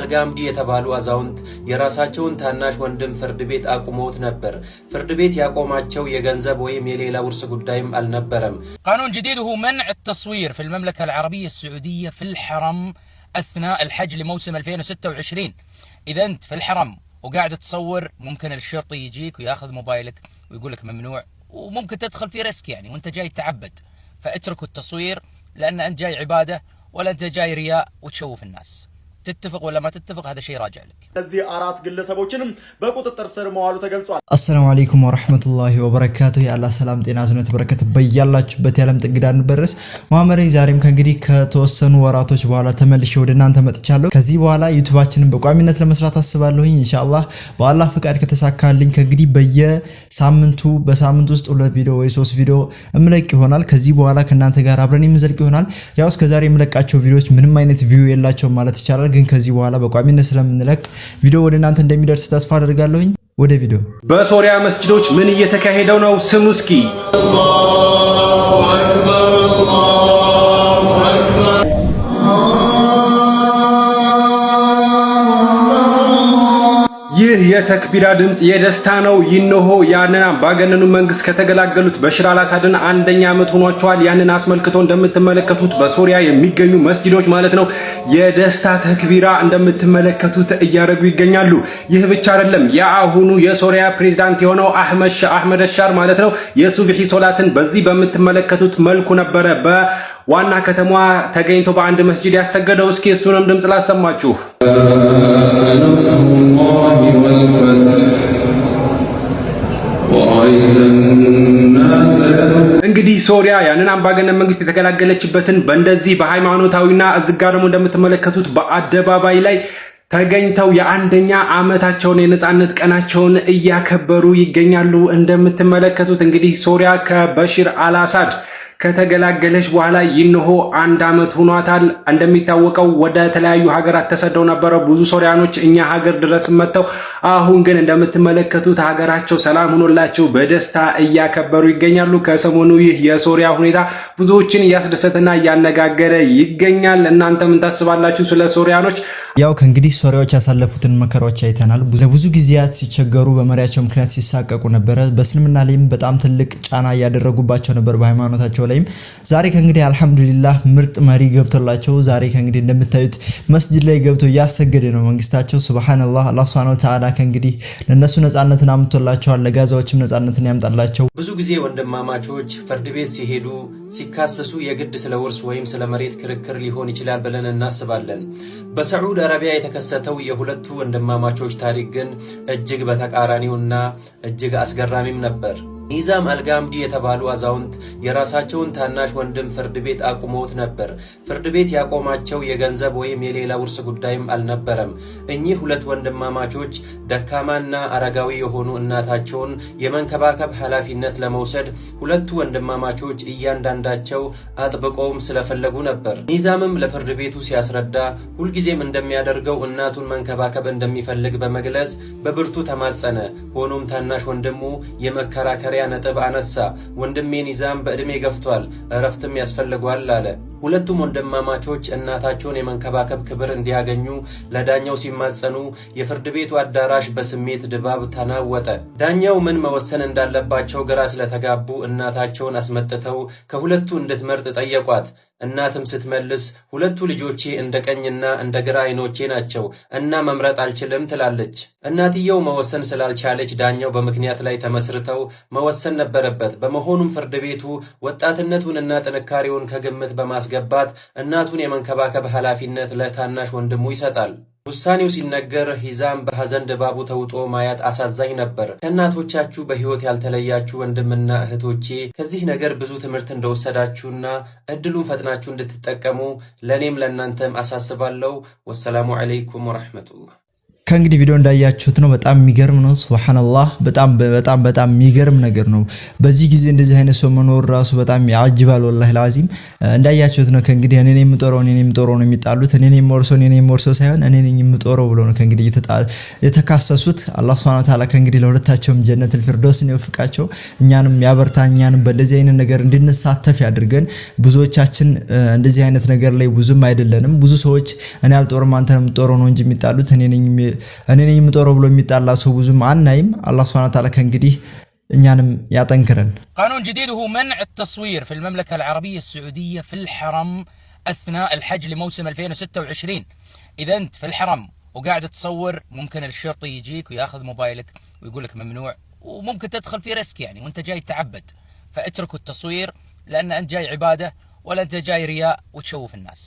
አልጋምዲ የተባሉ አዛውንት የራሳቸውን ታናሽ ወንድም ፍርድ ቤት አቁመውት ነበር። ፍርድ ቤት ያቆማቸው የገንዘብ ወይም የሌላ ውርስ ጉዳይም አልነበረም። قانون جديد هو منع التصوير في المملكة العربية السعودية في الحرم أثناء الحج لموسم 2026. إذا أنت في الحرم وقاعد تصور ممكن الشرطي يجيك وياخذ موبايلك ويقول لك ممنوع، وممكن تدخل في ريسك يعني وانت جاي تعبد. فاتركوا التصوير لأن أنت جاي عبادة ولا أنت جاي رياء وتشوف الناس. تتفق ولا ما تتفق هذا شيء راجع لك. እዚህ አራት ግለሰቦችንም በቁጥጥር ስር መዋሉ ተገልጿል። አሰላሙ አለይኩም ወራህመቱላሂ ወበረካቱሁ። የአላህ ሰላም ጤና ዝነት በረከት በያላችሁበት የዓለም ጥግ ዳር እንበረስ። መሐመድ ዛሬም ከእንግዲህ ከተወሰኑ ወራቶች በኋላ ተመልሼ ወደ እናንተ መጥቻለሁ። ከዚህ በኋላ ዩቲዩባችንን በቋሚነት ለመስራት አስባለሁኝ ኢንሻአላህ በአላህ ፍቃድ ከተሳካልኝ። ከእንግዲህ በየሳምንቱ በሳምንት ውስጥ 2 ቪዲዮ ወይ 3 ቪዲዮ እምለቅ ይሆናል። ከዚህ በኋላ ከእናንተ ጋር አብረን የምንዘልቅ ይሆናል። ያው እስከዛሬ የምለቃቸው ቪዲዮዎች ምንም አይነት ቪው የላቸውም ማለት ይቻላል። ግን ከዚህ በኋላ በቋሚነት ስለምንለቅ ቪዲዮ ወደ እናንተ እንደሚደርስ ተስፋ አደርጋለሁኝ። ወደ ቪዲዮ። በሶሪያ መስጂዶች ምን እየተካሄደው ነው? ስሙ እስኪ። አላሁ አክበር አላሁ አክበር። ይህ የተክቢራ ድምጽ የደስታ ነው። ይነሆ ያንን አምባገነኑ መንግስት ከተገላገሉት በሽር አልአሳድን 1ኛ ዓመት ሆኗቸዋል። ያንን አስመልክቶ እንደምትመለከቱት በሶሪያ የሚገኙ መስጂዶች ማለት ነው የደስታ ተክቢራ እንደምትመለከቱት እያደረጉ ይገኛሉ። ይህ ብቻ አይደለም። የአሁኑ የሶሪያ ፕሬዝዳንት የሆነው አህመድ ሻር ማለት ነው የሱብሂ ሶላትን በዚህ በምትመለከቱት መልኩ ነበረ በዋና ከተማዋ ተገኝቶ በአንድ መስጂድ ያሰገደው። እስኪ እሱንም ድምጽ ላሰማችሁ። እንግዲህ ሶሪያ ያንን አምባገነን መንግስት የተገላገለችበትን በእንደዚህ በሃይማኖታዊና እዝጋ ደግሞ እንደምትመለከቱት በአደባባይ ላይ ተገኝተው የ1ኛ ዓመታቸውን የነጻነት ቀናቸውን እያከበሩ ይገኛሉ። እንደምትመለከቱት እንግዲህ ሶሪያ ከበሽር አልአሳድ ከተገላገለች በኋላ ይነሆ 1 ዓመት ሆኗታል። እንደሚታወቀው ወደ ተለያዩ ሀገራት ተሰደው ነበረ ብዙ ሶሪያኖች እኛ ሀገር ድረስ መጥተው፣ አሁን ግን እንደምትመለከቱት ሀገራቸው ሰላም ሆኖላቸው በደስታ እያከበሩ ይገኛሉ። ከሰሞኑ ይህ የሶሪያ ሁኔታ ብዙዎችን እያስደሰተና እያነጋገረ ይገኛል። እናንተ ምን ታስባላችሁ ስለ ሶሪያኖች? ያው ከእንግዲህ ሶሪያዎች ያሳለፉትን መከራዎች አይተናል። ለብዙ ጊዜያት ሲቸገሩ በመሪያቸው ምክንያት ሲሳቀቁ ነበር። በእስልምና ላይም በጣም ትልቅ ጫና ያደረጉባቸው ነበር በሃይማኖታቸው ላይም። ዛሬ ከእንግዲህ አልহামዱሊላህ ምርጥ መሪ ገብቶላቸው ዛሬ ከእንግዲህ እንደምታዩት መስጂድ ላይ ገብቶ ያሰገደ ነው መንግስታቸው። ሱብሃንአላህ አላህ Subhanahu Wa Ta'ala ከእንግዲህ ለነሱ ነጻነትን አምጥቶላቸዋል። ለጋዛዎችም ነጻነትን ያምጣላቸው። ብዙ ጊዜ ወንድማማቾች ፍርድ ቤት ሲሄዱ ሲካሰሱ የግድ ስለ ውርስ ወይም ስለ መሬት ክርክር ሊሆን ይችላል ብለን እናስባለን። በሳዑዲ አረቢያ የተከሰተው የሁለቱ ወንድማማቾች ታሪክ ግን እጅግ በተቃራኒውና እጅግ አስገራሚም ነበር። ኒዛም አልጋምዲ የተባሉ አዛውንት የራሳቸውን ታናሽ ወንድም ፍርድ ቤት አቁመውት ነበር። ፍርድ ቤት ያቆማቸው የገንዘብ ወይም የሌላ ውርስ ጉዳይም አልነበረም። እኚህ ሁለት ወንድማማቾች ደካማና አረጋዊ የሆኑ እናታቸውን የመንከባከብ ኃላፊነት ለመውሰድ ሁለቱ ወንድማማቾች እያንዳንዳቸው አጥብቀውም ስለፈለጉ ነበር። ኒዛምም ለፍርድ ቤቱ ሲያስረዳ ሁልጊዜም እንደሚያደርገው እናቱን መንከባከብ እንደሚፈልግ በመግለጽ በብርቱ ተማጸነ። ሆኖም ታናሽ ወንድሙ የመከራከሪያ ነጥብ አነሳ። ወንድሜ ኒዛም በእድሜ ገፍቷል፣ እረፍትም ያስፈልገዋል አለ። ሁለቱም ወንድማማቾች እናታቸውን የመንከባከብ ክብር እንዲያገኙ ለዳኛው ሲማጸኑ የፍርድ ቤቱ አዳራሽ በስሜት ድባብ ተናወጠ። ዳኛው ምን መወሰን እንዳለባቸው ግራ ስለተጋቡ እናታቸውን አስመጥተው ከሁለቱ እንድትመርጥ ጠየቋት። እናትም ስትመልስ ሁለቱ ልጆቼ እንደ ቀኝና እንደ ግራ አይኖቼ ናቸው እና መምረጥ አልችልም ትላለች። እናትየው መወሰን ስላልቻለች ዳኛው በምክንያት ላይ ተመስርተው መወሰን ነበረበት። በመሆኑም ፍርድ ቤቱ ወጣትነቱንና ጥንካሬውን ከግምት በማስገባት እናቱን የመንከባከብ ኃላፊነት ለታናሽ ወንድሙ ይሰጣል። ውሳኔው ሲነገር ሂዛም በሐዘን ድባቡ ተውጦ ማየት አሳዛኝ ነበር። ከእናቶቻችሁ በሕይወት ያልተለያችሁ ወንድምና እህቶቼ ከዚህ ነገር ብዙ ትምህርት እንደወሰዳችሁና እድሉን ፈጥናችሁ እንድትጠቀሙ ለኔም ለእናንተም አሳስባለሁ። ወሰላሙ ዐለይኩም ወራህመቱላህ። ከእንግዲህ ቪዲዮ እንዳያችሁት ነው በጣም የሚገርም ነው ሱብሃንአላህ በጣም የሚገርም ነገር ነው በዚህ ጊዜ እንደዚህ አይነት ሰው መኖር ራሱ በጣም ያጅባል ወላሂ ላዚም እንዳያችሁት ነው ከእንግዲህ እኔ ነኝ የምጦረው ነው የሚጣሉት እኔ ነኝ የምወርሰው ሳይሆን እኔ ነኝ የምጦረው ብሎ ነው ከእንግዲህ የተካሰሱት አላህ Subhanahu Wa Ta'ala ከእንግዲህ ለሁለታቸውም ጀነቱል ፊርደውስን ይወፍቃቸው እኛንም ያበርታኛንም በለዚህ አይነት ነገር እንድንሳተፍ ያድርገን ብዙዎቻችን እንደዚህ አይነት ነገር ላይ ብዙም አይደለንም ብዙ ሰዎች እኔ አልጦርም አንተ ነው የምጦረው ነው እንጂ የሚጣሉት እኔ ነኝ የምጦረው ብሎ የሚጣላ ሰው ብዙም አናይም አላህ Subhanahu Wa Ta'ala ከእንግዲህ እኛንም ያጠንክረን قانون جديد هو منع التصوير في المملكة العربية السعودية في الحرم أثناء الحج لموسم 2026 إذا أنت في الحرم وقاعد تصور ممكن الشرطي يجيك وياخذ موبايلك ويقول لك ممنوع وممكن تدخل في ريسك يعني وانت جاي تعبد فاتركوا التصوير لأن أنت جاي عبادة ولا أنت جاي رياء وتشوف الناس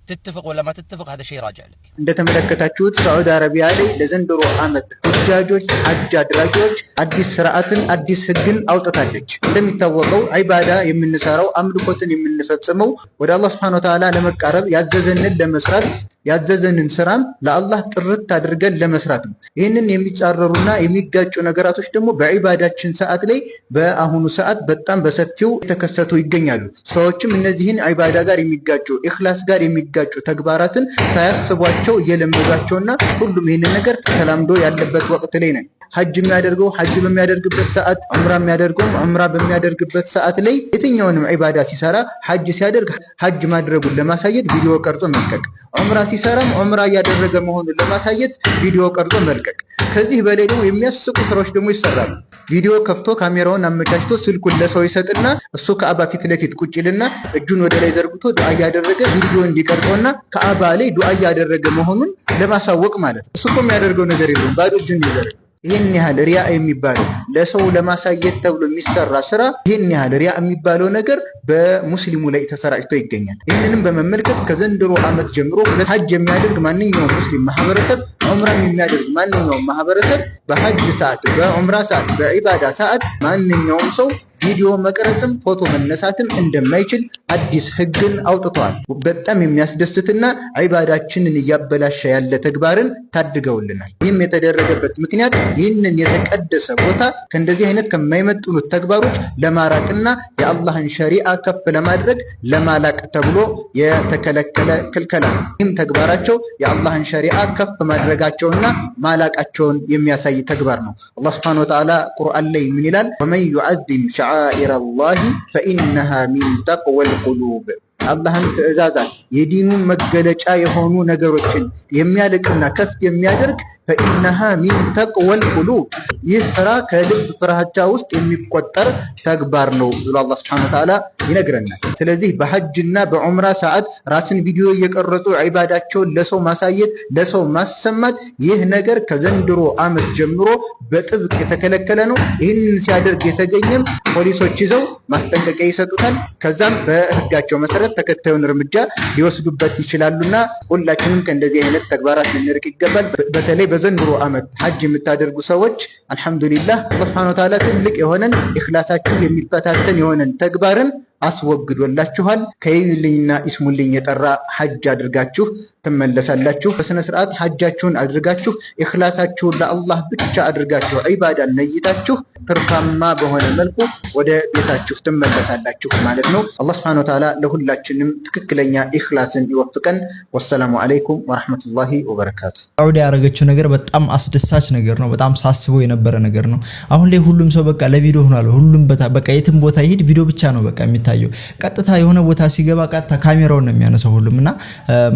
تتفق ولا ما تتفق هذا شيء راجع لك እንደተመለከታችሁት ሳዑዲ አረቢያ ላይ ለዘንድሮ ዓመት ሁጃጆች ሐጅ አድራጊዎች አዲስ ስርዓትን አዲስ ህግን አውጥታለች እንደሚታወቀው ዒባዳ የምንሰራው አምልኮትን የምንፈጽመው ወደ አላህ Subhanahu Wa Ta'ala ለመቃረብ ያዘዘንን ለመስራት ያዘዘንን ስራም ለአላህ ጥርት አድርገን ለመስራት ነው ይሄንን የሚጻረሩና የሚጋጩ ነገራቶች ደግሞ በዒባዳችን ሰዓት ላይ በአሁኑ ሰዓት በጣም በሰፊው ተከሰቱ ይገኛሉ ሰዎችም እነዚህን ዒባዳ ጋር የሚጋጩ ኢኽላስ ጋር የሚጋጩ ተግባራትን ሳያስቧቸው እየለመዷቸውና ሁሉም ይሄንን ነገር ተላምዶ ያለበት ወቅት ላይ ነን ሐጅ የሚያደርገው ሐጅ በሚያደርግበት ሰዓት ዑምራ የሚያደርገው ዑምራ በሚያደርግበት ሰዓት ላይ የትኛውንም ዒባዳ ሲሰራ ሐጅ ሲያደርግ ሐጅ ማድረጉን ለማሳየት ቪዲዮ ቀርጾ መልቀቅ ዑምራ ሲሰራም ዑምራ ያደረገ መሆኑን ለማሳየት ቪዲዮ ቀርጾ መልቀቅ ከዚህ በላይ ደግሞ የሚያስቁ ስራዎች ደግሞ ይሰራሉ ቪዲዮ ከፍቶ ካሜራውን አመቻችቶ ስልኩን ለሰው ይሰጥና እሱ ከአባ ፊት ለፊት ቁጭ ይልና እጁን ወደ ላይ ዘርግቶ ዱዓ ያደረገ ቪዲዮ እንዲቀርጾና ከአባ ላይ ዱዓ ያደረገ መሆኑን ለማሳወቅ ማለት ነው እሱ እኮ የሚያደርገው ነገር የለም ባዶ እጁን ይዘርግ ይሄን ያህል ሪያ የሚባለው ለሰው ለማሳየት ተብሎ የሚሰራ ስራ ይሄን ያህል ሪያ የሚባለው ነገር በሙስሊሙ ላይ ተሰራጭቶ ይገኛል ይሄንንም በመመልከት ከዘንድሮ ዓመት ጀምሮ ሐጅ የሚያደርግ ማንኛውም ሙስሊም ማህበረሰብ ዑምራ የሚያደርግ ማንኛውም ማህበረሰብ በሐጅ ሰዓት በዑምራ ሰዓት በዒባዳ ሰዓት ማንኛውም ሰው ቪዲዮ መቅረጽም ፎቶ መነሳትም እንደማይችል አዲስ ህግን አውጥቷል በጣም የሚያስደስትና ዒባዳችንን ያበላሽ ያለ ተግባርን ታድገውልናል ይህም የተደረገበት ምክንያት ይህንን የተቀደሰ ቦታ ከእንደዚህ አይነት ከማይመጥኑት ተግባሮች ለማራቅና የአላህን ሸሪዓ ከፍ ለማድረግ ለማላቅ ተብሎ የተከለከለ ክልከላ ይህም ተግባራቸው የአላህን ሸሪዓ ከፍ ማድረጋቸውና ማላቃቸውን የሚያሳይ ተግባር ነው አላህ Subhanahu Wa Ta'ala ቁርአን ላይ ምን ይላል ወመን يعظم شعائر الله فإنها من تقوى القلوب አላህን ትእዛዛት የዲኑን መገለጫ የሆኑ ነገሮችን የሚያልቅና ከፍ የሚያደርግ فإنها من تقوى القلوب ይህ ስራ ከልብ ፍራቻ ውስጥ የሚቆጠር ተግባር ነው ብሎ አላህ Subhanahu Wa Ta'ala ይነግረናል ስለዚህ በሐጅና በዑምራ ሰዓት ራስን ቪዲዮ እየቀረጹ ዒባዳቸውን ለሰው ማሳየት ለሰው ማሰማት ይህ ነገር ከዘንድሮ ዓመት ጀምሮ በጥብቅ የተከለከለ ነው ይህንን ሲያደርግ የተገኘም ፖሊሶች ይዘው ማስጠንቀቂያ ይሰጡታል ከዛም በህጋቸው መሰረት ተከታዩን እርምጃ ሊወስዱበት ይችላሉና ሁላችንም ከእንደዚህ አይነት ተግባራት ልንርቅ ይገባል በተለይ በዘንድሮ ዓመት ሐጅ የምታደርጉ ሰዎች አልহামዱሊላህ አላህ Subhanahu Wa Ta'ala ትልቅ የሆነን ኢኽላሳችሁ የሚፈታተን የሆነን ተግባርን አስወግዶላችኋል ከይልኝና ኢስሙልኝ የጠራ ሐጅ አድርጋችሁ ትመለሳላችሁ በስነ ስርዓት ሐጃችሁን አድርጋችሁ ኢኽላሳችሁን ለአላህ ብቻ አድርጋችሁ ዒባዳን ነይታችሁ ትርፋማ በሆነ መልኩ ወደ ቤታችሁ ትመለሳላችሁ ማለት ነው አላህ Subhanahu Wa Ta'ala ለሁላችንም ትክክለኛ ኢኽላስን ይወፍቀን ወሰላሙ አለይኩም ወራህመቱላሂ ወበረካቱ ሳዑዲ ያረጋችው ነገር በጣም አስደሳች ነገር ነው በጣም ሳስቦ የነበረ ነገር ነው አሁን ላይ ሁሉም ሰው በቃ ለቪዲዮ ሆኗል ሁሉም በቃ የትም ቦታ ይሄድ ቪዲዮ ብቻ ነው በቃ የሚታየው ቀጥታ የሆነ ቦታ ሲገባ ቀጥታ ካሜራውን ነው የሚያነሳው ሁሉምና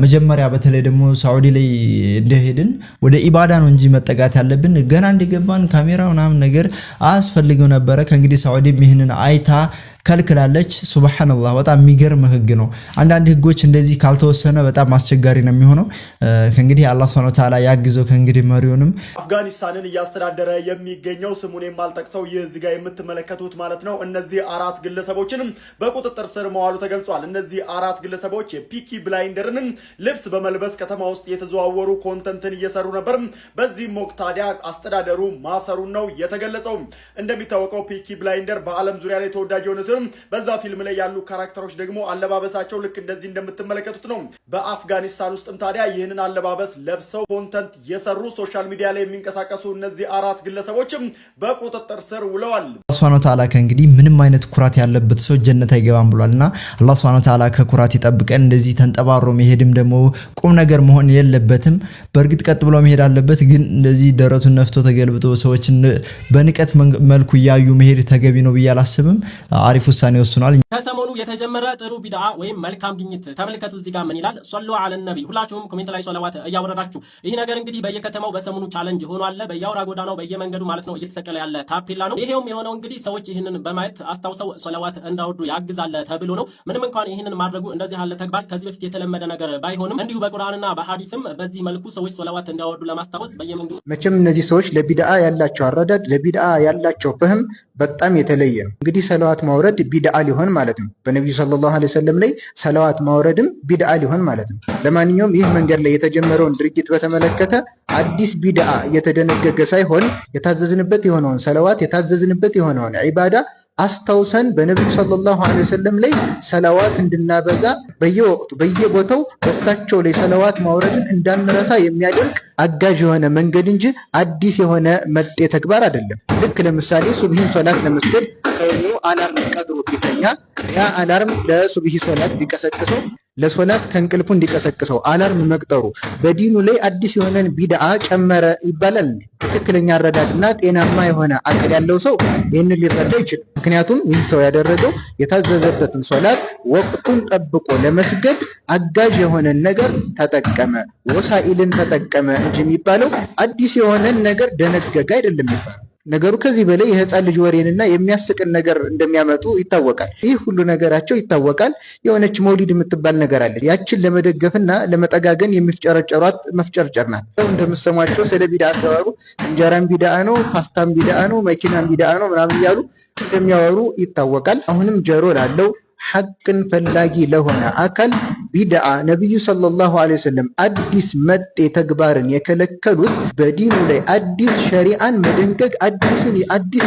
መጀመሪያ በተለይ ደግሞ ሳዑዲ ላይ እንደሄድን ወደ ኢባዳ ነው እንጂ መጠጋት ያለብን ገና እንደገባን ካሜራውና ነገር አስፈልገው ነበር ከእንግዲህ ሳዑዲ ይህንን አይታ ከልክላለች ሱብሃንአላህ በጣም የሚገርም ህግ ነው አንዳንድ ህጎች እንደዚህ ካልተወሰነ በጣም አስቸጋሪ ነው የሚሆነው ከእንግዲህ አላህ Subhanahu Wa Ta'ala ያግዘው ከእንግዲህ መሪውንም አፍጋኒስታንን ያስተዳደረ የሚገኘው ስሙን የማልጠቅሰው እዚህ ጋር የምትመለከቱት ማለት ነው እነዚህ አራት ግለሰቦችንም በቁጥጥር ስር መዋሉ ተገልጿል እነዚህ አራት ግለሰቦች የፒኪ ብላይንደርን ልብስ በመልበስ ከተማ ውስጥ የተዘዋወሩ ኮንተንትን እየሰሩ ነበር በዚህም ወቅት ታዲያ አስተዳደሩ ማሰሩን ነው የተገለጸው እንደሚታወቀው ፒኪ ብላይንደር በአለም ዙሪያ ላይ ተወዳጅ የሆነ በዛ ፊልም ላይ ያሉ ካራክተሮች ደግሞ አለባበሳቸው ልክ እንደዚህ እንደምትመለከቱት ነው። በአፍጋኒስታን ውስጥም ታዲያ ይህንን አለባበስ ለብሰው ኮንተንት የሰሩ ሶሻል ሚዲያ ላይ የሚንቀሳቀሱ እነዚህ 4 ግለሰቦችም በቁጥጥር ስር ውለዋል። አላህ ሱብሓነሁ ወተዓላ ከእንግዲህ ምንም አይነት ኩራት ያለበት ሰው ጀነት አይገባም ብሏልና አላህ ሱብሓነሁ ወተዓላ ከኩራት ይጠብቀን። እንደዚህ ተንጠባሮ መሄድም ደግሞ ቁም ነገር መሆን የለበትም። በእርግጥ ቀጥ ብሎ መሄድ አለበት፣ ግን እንደዚህ ደረቱን ነፍቶ ተገልብጦ ሰዎችን በንቀት መልኩ ያዩ መሄድ ተገቢ ነው ብዬ አላስብም። አሪፍ ውሳኔ ወስኗል። ከሰሞኑ የተጀመረ ጥሩ ቢድዓ ወይም መልካም ግኝት ተመልከቱ። እዚህ ጋር ምን ይላል? ሶሉ ዐለ ነቢ። ሁላችሁም ኮሜንት ላይ ሶላዋት እያወረዳችሁ ይህ ነገር እንግዲህ በየከተማው በሰሞኑ ቻሌንጅ ሆኗል። በየአውራ ጎዳናው በየመንገዱ ማለት ነው እየተሰቀለ ያለ ታፔላ ነው። ይሄውም የሆነው እንግዲህ ሰዎች ይህንን በማየት አስታውሰው ሶላዋት እንዳወርዱ ያግዛል ተብሎ ነው። ምንም እንኳን ይህንን ማድረጉ እንደዚህ ያለ ተግባር ከዚህ በፊት የተለመደ ነገር ባይሆንም እንዲሁ በቁርአንና በሐዲስም በዚህ መልኩ ሰዎች ሶላዋት እንዲያወርዱ ለማስታወስ በየመንገዱ መቼም እነዚህ ሰዎች ለቢድዓ ያላቸው አረዳድ ለቢድዓ ያላቸው ፍህም በጣም የተለየ ነው። እንግዲህ ሰላዋት ማውረድ ቢድዓ ሊሆን ማለት ነው። በነብዩ ሰለላሁ ዐለይሂ ወሰለም ላይ ሰላዋት ማውረድም ቢድዓ ሊሆን ማለት ነው። ለማንኛውም ይህ መንገድ ላይ የተጀመረውን ድርጊት በተመለከተ አዲስ ቢድዓ እየተደነገገ ሳይሆን የታዘዝንበት የሆነውን ሰላዋት የታዘዝንበት የሆነውን ዒባዳ አስታውሰን በነብዩ ሰለላሁ ዐለይሂ ወሰለም ላይ ሰላዋት እንድናበዛ በየወቅቱ በየቦታው በሳቸው ላይ ሰላዋት ማውረድን እንዳንረሳ የሚያደርግ አጋዥ የሆነ መንገድ እንጂ አዲስ የሆነ መጤ ተግባር አይደለም። ልክ ለምሳሌ ሱብሂን ሶላት ለመስገድ ሰውየው አላርም ቀጥሮ ቢተኛ ያ አላርም ለሱብሂ ሶላት ቢቀሰቅሰው ለሶላት ከእንቅልፉ እንዲቀሰቅሰው አላርም መቅጠሩ በዲኑ ላይ አዲስ የሆነን ቢድዓ ጨመረ ይባላል? ትክክለኛ አረዳድና ጤናማ የሆነ አቅል ያለው ሰው ይህንን ሊረዳ ይችላል። ምክንያቱም ይህ ሰው ያደረገው የታዘዘበትን ሶላት ወቅቱን ጠብቆ ለመስገድ አጋዥ የሆነን ነገር ተጠቀመ፣ ወሳኢልን ተጠቀመ እንጂ የሚባለው አዲስ የሆነን ነገር ደነገገ አይደለም የሚባለው። ነገሩ ከዚህ በላይ የህፃን ልጅ ወሬንና የሚያስቅን ነገር እንደሚያመጡ ይታወቃል። ይህ ሁሉ ነገራቸው ይታወቃል። የሆነች መውሊድ የምትባል ነገር አለ። ያችን ለመደገፍና ለመጠጋገን የሚፍጨረጨሯት መፍጨርጨር ናት። እንደምትሰሟቸው ስለ ቢድዓ ሲያወሩ እንጀራም ቢድዓ ነው፣ ፓስታም ቢድዓ ነው፣ መኪናም ቢድዓ ነው ምናምን እያሉ እንደሚያወሩ ይታወቃል። አሁንም ጀሮ ላለው ሐቅን ፈላጊ ለሆነ አካል ቢድዓ ነብዩ ሰለላሁ ዐለይሂ ወሰለም አዲስ መጤ ተግባርን የከለከሉት በዲኑ ላይ አዲስ ሸሪዓን መደንገግ አዲስ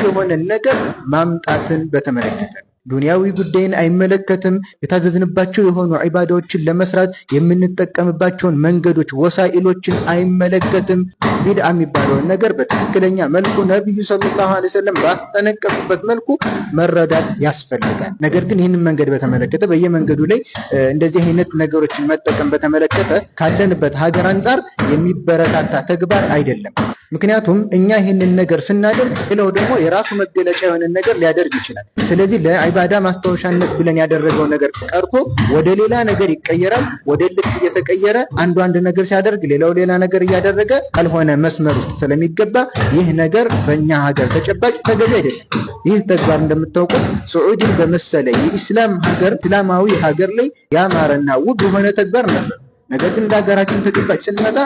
የሆነ ነገር ማምጣትን በተመለከተ ዱንያዊ ጉዳይን አይመለከትም። የታዘዝንባቸው የሆኑ ዒባዳዎችን ለመስራት የምንጠቀምባቸውን መንገዶች ወሳኢሎችን አይመለከትም። ቢድዓ የሚባለውን ነገር በትክክለኛ መልኩ ነብዩ ሰለላሁ ዐለይሂ ወሰለም ባስጠነቀቁበት መልኩ መረዳት ያስፈልጋል። ነገር ግን ይህንን መንገድ በተመለከተ በየመንገዱ ላይ እንደዚህ አይነት ነገሮችን መጠቀም በተመለከተ ካለንበት ሀገር አንጻር የሚበረታታ ተግባር አይደለም። ምክንያቱም እኛ ይህንን ነገር ስናደርግ ሌላው ደግሞ የራሱ መገለጫ የሆነ ነገር ሊያደርግ ይችላል። ስለዚህ ለዒባዳ ማስታወሻነት ብለን ያደረገው ነገር ቀርቶ ወደ ሌላ ነገር ይቀየራል። ወደ ልክ እየተቀየረ አንድ ነገር ሲያደርግ ሌላው ሌላ ነገር እያደረገ ካልሆነ መስመር ውስጥ ስለሚገባ ይህ ነገር በእኛ ሀገር ተጨባጭ ተገቢ አይደለም። ይህ ተግባር እንደምታውቁት ሱዑዲን በመሰለ የኢስላም ሀገር እስላማዊ ሀገር ላይ ያማረና ውብ የሆነ ተግባር ነበር። ነገር ግን እንደ ሀገራችን ተጨባጭ ስንመጣ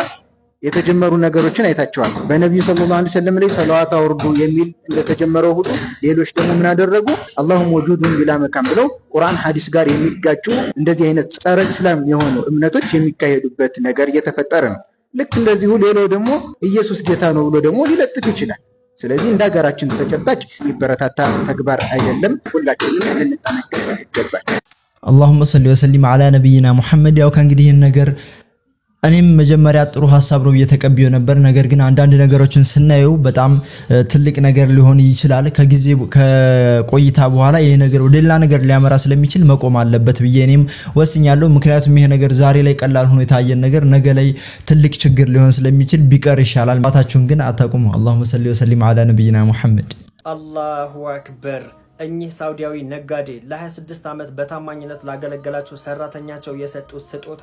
የተጀመሩ ነገሮችን አይታቸዋል። በነብዩ ሰለላሁ ዐለይሂ ወሰለም ላይ ሰላዋት አውርዱ የሚል እንደተጀመረው ሁሉ ሌሎች ደግሞ ምን አደረጉ? አላሁም ወጁዱን ቢላ መካን ብለው ቁርአን ሐዲስ ጋር የሚጋጩ እንደዚህ አይነት ጸረ እስላም የሆኑ እምነቶች የሚካሄዱበት ነገር እየተፈጠረ ነው። ልክ እንደዚሁ ሌላው ደግሞ ኢየሱስ ጌታ ነው ብሎ ደግሞ ሊለጥፍ ይችላል። ስለዚህ እንደ ሀገራችን ተጨባጭ የሚበረታታ ተግባር አይደለም። ሁላችንም ልንጠነቀቅ ይገባል። አላሁመ ሰሊ ወሰሊም ዐላ ነቢይና ሙሐመድ። ያው ከእንግዲህ ይህን ነገር እኔም መጀመሪያ ጥሩ ሐሳብ ነው እየተቀበለው ነበር። ነገር ግን አንዳንድ ነገሮችን ስናየው በጣም ትልቅ ነገር ሊሆን ይችላል። ከጊዜ ከቆይታ በኋላ ይሄ ነገር ወደ ሌላ ነገር ሊያመራ ስለሚችል መቆም አለበት ብዬ እኔም ወስኛለሁ። ምክንያቱም ይሄ ነገር ዛሬ ላይ ቀላል ሆኖ የታየን ነገር ነገ ላይ ትልቅ ችግር ሊሆን ስለሚችል ቢቀር ይሻላል። ባታችሁን ግን አታቁሙ። አላሁመ ሰሊ ወሰሊም ዐላ ነቢይና ሙሐመድ። አላሁ አክበር። እኚህ ሳውዲያዊ ነጋዴ ለ26 ዓመት በታማኝነት ላገለገላቸው ሰራተኛቸው የሰጡት ስጦታ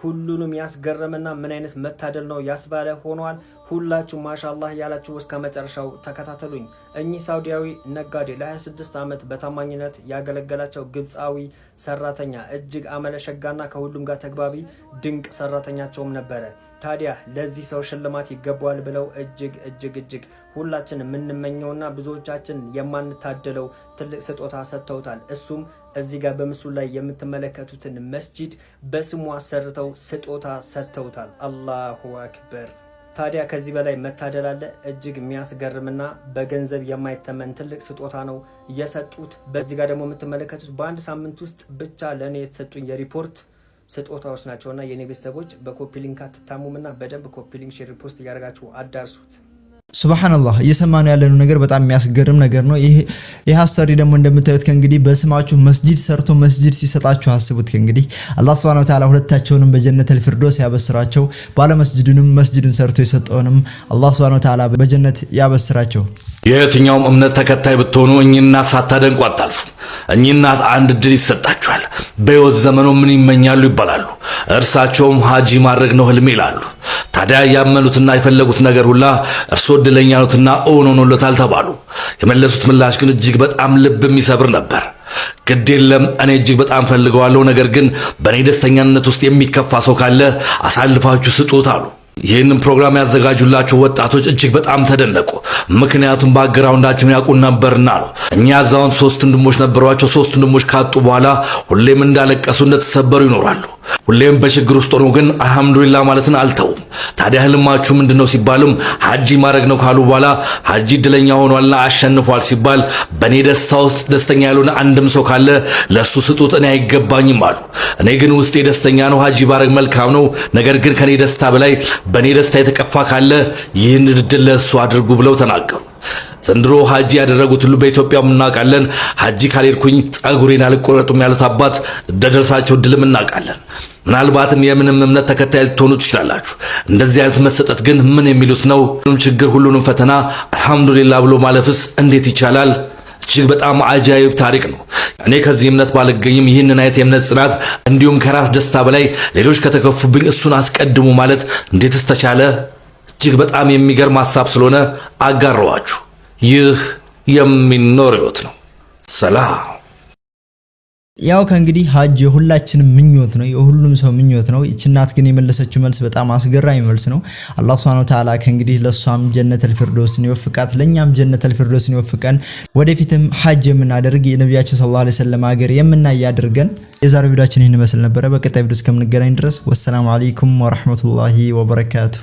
ሁሉንም ያስገረመና ምን አይነት መታደል ነው ያስባለ ሆኗል። ሁላችሁ ማሻአላህ ያላችሁ እስከ መጨረሻው ተከታተሉኝ። እኚህ ሳውዲያዊ ነጋዴ ለ26 ዓመት በታማኝነት ያገለገላቸው ግብፃዊ ሰራተኛ እጅግ አመለሸጋና ከሁሉም ጋር ተግባቢ ድንቅ ሰራተኛቸውም ነበረ። ታዲያ ለዚህ ሰው ሽልማት ይገባዋል ብለው እጅግ ሁላችን የምንመኘውና ብዙዎቻችን የማንታደለው ትልቅ ስጦታ ሰጥተውታል። እሱም እዚህ ጋር በምስሉ ላይ የምትመለከቱትን መስጂድ በስሙ አሰርተው ስጦታ ሰጥተውታል። አላሁ አክበር። ታዲያ ከዚህ በላይ መታደል አለ? እጅግ የሚያስገርምና በገንዘብ የማይተመን ትልቅ ስጦታ ነው የሰጡት። በዚህ ጋር ደግሞ የምትመለከቱት በአንድ ሳምንት ውስጥ ብቻ ለእኔ የተሰጡኝ የሪፖርት ስጦታዎች ናቸውና የኔ ቤተሰቦች በኮፒ ሊንክ አትታሙምና በደንብ ኮፒ ሊንክ ሼር ሪፖስት እያደረጋችሁ አዳርሱት። ሱብሃንአላህ እየሰማነው ያለነው ነገር በጣም የሚያስገርም ነገር ነው። ይሄ አሰሪ ደግሞ እንደምታዩት ከእንግዲህ በስማችሁ መስጂድ ሰርቶ መስጂድ ሲሰጣችሁ አስቡት። ከእንግዲህ አላህ Subhanahu Wa Ta'ala ሁለታቸውንም በጀነተል ፊርዶስ ያበስራቸው፣ ባለ መስጂዱንም መስጂዱን ሰርቶ የሰጠውንም አላህ Subhanahu Wa Ta'ala በጀነት ያበስራቸው። የትኛውም እምነት ተከታይ ብትሆኑ እኚህና ሳታደንቁ አታልፉ። እኚህና አንድ ድል ይሰጣቸዋል። በሕይወት ዘመኑ ምን ይመኛሉ ይባላሉ። እርሳቸውም ሀጂ ማድረግ ነው ህልሜ ይላሉ። ታዲያ ያመኑትና የፈለጉት ነገር ሁላ እርሶ እድለኛ ነዎትና እውን ሆኖለታል ተባሉ። የመለሱት ምላሽ ግን እጅግ በጣም ልብ የሚሰብር ነበር። ግድ የለም እኔ እጅግ በጣም ፈልገዋለሁ፣ ነገር ግን በእኔ ደስተኛነት ውስጥ የሚከፋ ሰው ካለ አሳልፋችሁ ስጡት አሉ። ይህንን ፕሮግራም ያዘጋጁላቸው ወጣቶች እጅግ በጣም ተደነቁ። ምክንያቱም ባክግራውንዳቸውን ያውቁ ነበርና ነው። እኛ አዛውንት 3 ወንድሞች ነበሯቸው። 3 ወንድሞች ካጡ በኋላ ሁሌም እንዳለቀሱ እንደተሰበሩ ይኖራሉ። ሁሌም በችግር ውስጥ ሆነው ግን አልহামዱሊላህ ማለትን አልተውም። ታዲያ ህልማችሁ ምንድነው ሲባልም ሀጂ ማድረግ ነው ካሉ በኋላ ሀጂ እድለኛ ሆኗልና አሸንፏል ሲባል በኔ ደስታ ውስጥ ደስተኛ ያልሆነ አንድም ሰው ካለ ለሱ ስጡት፣ እኔ አይገባኝም አሉ። እኔ ግን ውስጤ ደስተኛ ነው፣ ሀጂ ባረግ መልካም ነው፣ ነገር ግን ከኔ ደስታ በላይ በኔ ደስታ የተከፋ ካለ ይህን እድል ለሱ አድርጉ ብለው ተናገሩ። ዘንድሮ ሀጂ ያደረጉት ሁሉ በኢትዮጵያ እናውቃለን። ሀጂ ካልሄድኩኝ ጸጉሬን አልቆረጡም ያሉት አባት እንደደረሳቸው ድልም እናውቃለን። ምናልባትም የምንም እምነት ተከታይ ልትሆኑ ትችላላችሁ። እንደዚህ አይነት መሰጠት ግን ምን የሚሉት ነው? ሁሉንም ችግር ሁሉንም ፈተና አልহামዱሊላህ ብሎ ማለፍስ እንዴት ይቻላል? እጅግ በጣም አጃይብ ታሪክ ነው። እኔ ከዚህ እምነት ባልገኝም ይህንን አይነት የእምነት ጽናት እንዲሁም ከራስ ደስታ በላይ ሌሎች ከተከፉብኝ እሱን አስቀድሙ ማለት እንዴትስ ተቻለ? እጅግ በጣም የሚገርም ሐሳብ ስለሆነ አጋራዋችሁ። ይህ የሚኖር ህይወት ነው። ሰላም። ያው ከእንግዲህ ሀጅ የሁላችንም ምኞት ነው፣ የሁሉም ሰው ምኞት ነው። እቺ እናት ግን የመለሰችው መልስ በጣም አስገራሚ መልስ ነው። አላህ Subhanahu Wa Ta'ala ከእንግዲህ ለሷም ጀነተል ፊርዶስን ይወፍቃት፣ ለኛም ጀነተል ፊርዶስን ይወፍቀን። ወደፊትም ሀጅ የምናደርግ የነብያችን ሰለላሁ ዐለይሂ ወሰለም ሀገር የምናይ ያድርገን። የዛሬው ቪዲዮአችን ይህን መስል ነበር። በቀጣይ ቪዲዮ እስከምንገናኝ ድረስ ወሰላሙ አለይኩም ወራህመቱላሂ ወበረካቱ።